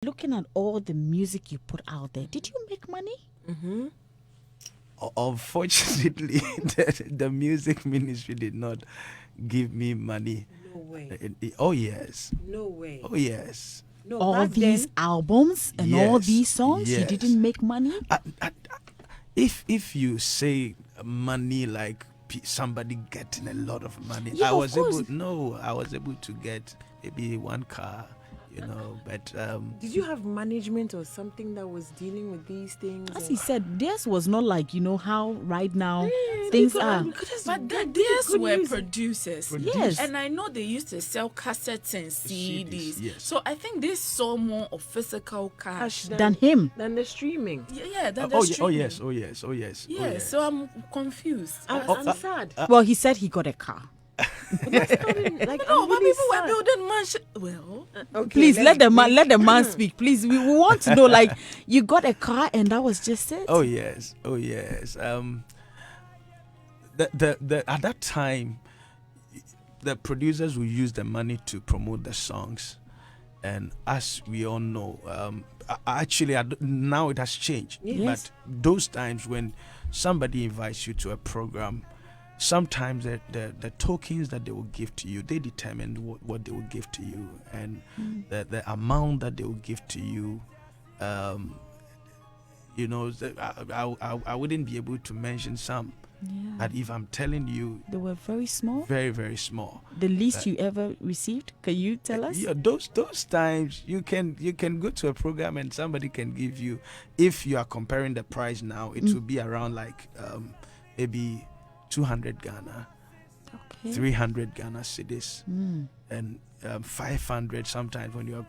Looking at all the music you put out there, did you make money? Mm-hmm. Unfortunately, the music ministry did not give me money. No way. Oh yes. No way. Oh yes. No, All back these then, albums and all Yes, these songs, you yes. didn't make money? If you say money like somebody getting a lot of money, Yeah, I of was course. I was able to get maybe one car, but did you have management or something that was dealing with these things? As or- he said, theirs was not like, how right now things are. But these good were music. producers. Yes. And I know they used to sell cassettes and CDs. yes. So I think they saw more of physical cash. Than him. Than the streaming. Yeah, than oh the streaming. yes, oh yes, oh yes. Yeah, oh yes. so I'm confused. I'm sad. Well, he said he got a car. That's not in- like, No, I'm but really people were sad. building mansion. Well, Okay, Please let's let the man speak. Please, we want to know. Like, you got a car and that was just it. Oh yes, oh yes. The at that time, the producers will use the money to promote the songs, and as we all know, actually now it has changed. Yes. But those times when somebody invites you to a program, sometimes the tokens that they will give to you, they determine what they will give to you, and the amount that they will give to you. I wouldn't be able to mention some, Yeah. but if I'm telling you, They were very small. very very small. The least you ever received. Can you tell us? Yeah, those times you can go to a program and somebody can give you, if you are comparing the price now, it will be around like maybe 200 Ghana, Okay. 300 Ghana cedis, Mm. and 500 sometimes when you are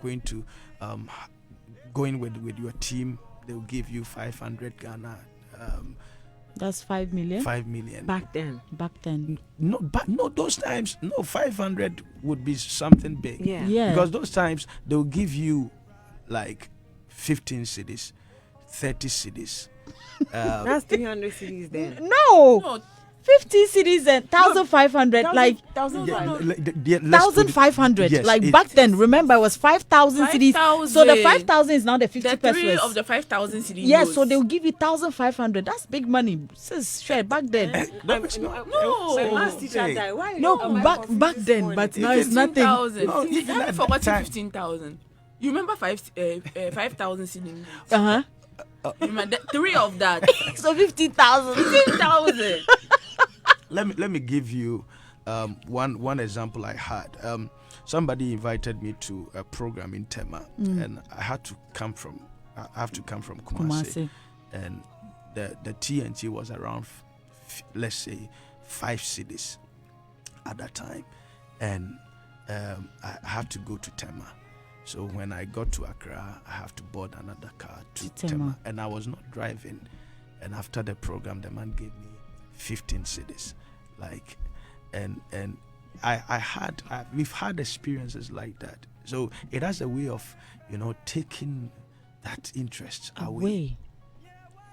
going with your team, they will give you 500 Ghana, That's 5 million. 5 million. Back then. Back then. No, but no, those times, no, 500 would be something big. Yeah. Yeah. Because those times they will give you like 15 cities, 30 cities. That's 300 cities then. No. no, 50 cities and 1,500. Like 1,500. 1,500. Yes, like it- back then, remember, it was 5,000 cities. So the 5,000. 5,000 is now the 50 the three pesos. of the 5,000 CD Yes, notes. so they'll give you 1,500. That's big money. Sis, share back then. No. No. My maths teacher died. Why? No, am I back confused then, this but morning? now it's nothing. 15,000. No, You even haven't at forgotten that time. 15,000. You remember 5,000 CD notes? Uh-huh. You remember three of that? So 50,000. 15,000. Let me give you one example I had. Somebody invited me to a program in Tema, and I have to come from Kumasi, Kumasi. and the TNT was around let's say 5 cities at that time, and I have to go to Tema. So when I got to Accra, I have to board another car to Tema. Tema, and I was not driving. And after the program, the man gave me 15 cities, like, and we've had experiences like that. So it has a way of taking that interest away.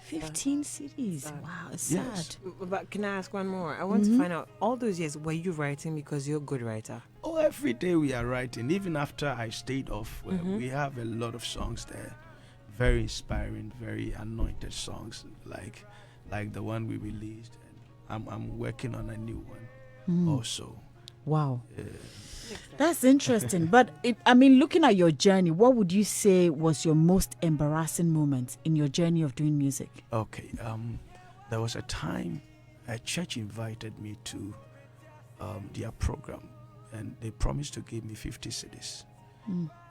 15 cities. Wow, it's Yes. sad. But can I ask one more? I want to find out, all those years, were you writing because you're a good writer? Oh, every day we are writing. Even after I stayed off, we have a lot of songs there, very inspiring, very anointed songs, like the one we released. And I'm working on a new one also. Wow. That's interesting. But looking at your journey, what would you say was your most embarrassing moment in your journey of doing music? Okay. There was a time a church invited me to their program, and they promised to give me 50 cities.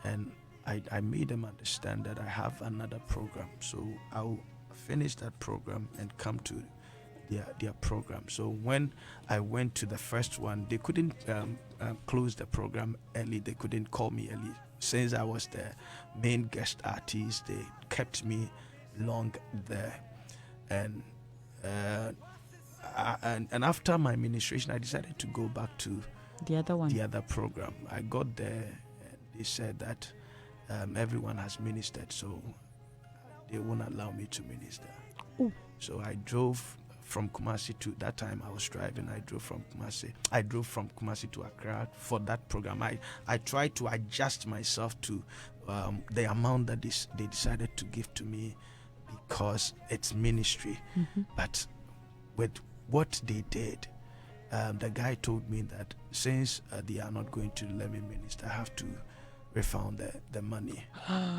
And I made them understand that I have another program, so I'll finish that program and come to their program. So when I went to the first one, they couldn't close the program early. They couldn't call me early. Since I was the main guest artist, they kept me long there. And after my ministration, I decided to go back to The other one. the other program. I got there, and they said that everyone has ministered, so they won't allow me to minister. Ooh. So I drove from Kumasi to, that time I was driving, I drove from Kumasi to Accra for that program. I tried to adjust myself to, the amount that they decided to give to me because it's ministry. But with what they did, the guy told me that since they are not going to let me minister, I have to refund the money,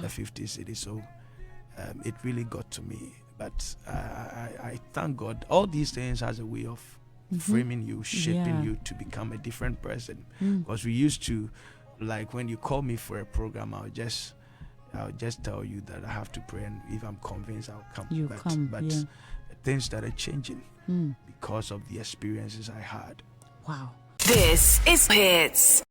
the 50 cedis. So it really got to me. But I thank God. All these things has a way of framing you, shaping you to become a different person. Because we used to, like when you call me for a program, I'll just tell you that I have to pray, and if I'm convinced, I'll come. But things started changing because of the experiences I had. Wow. This is Hitz.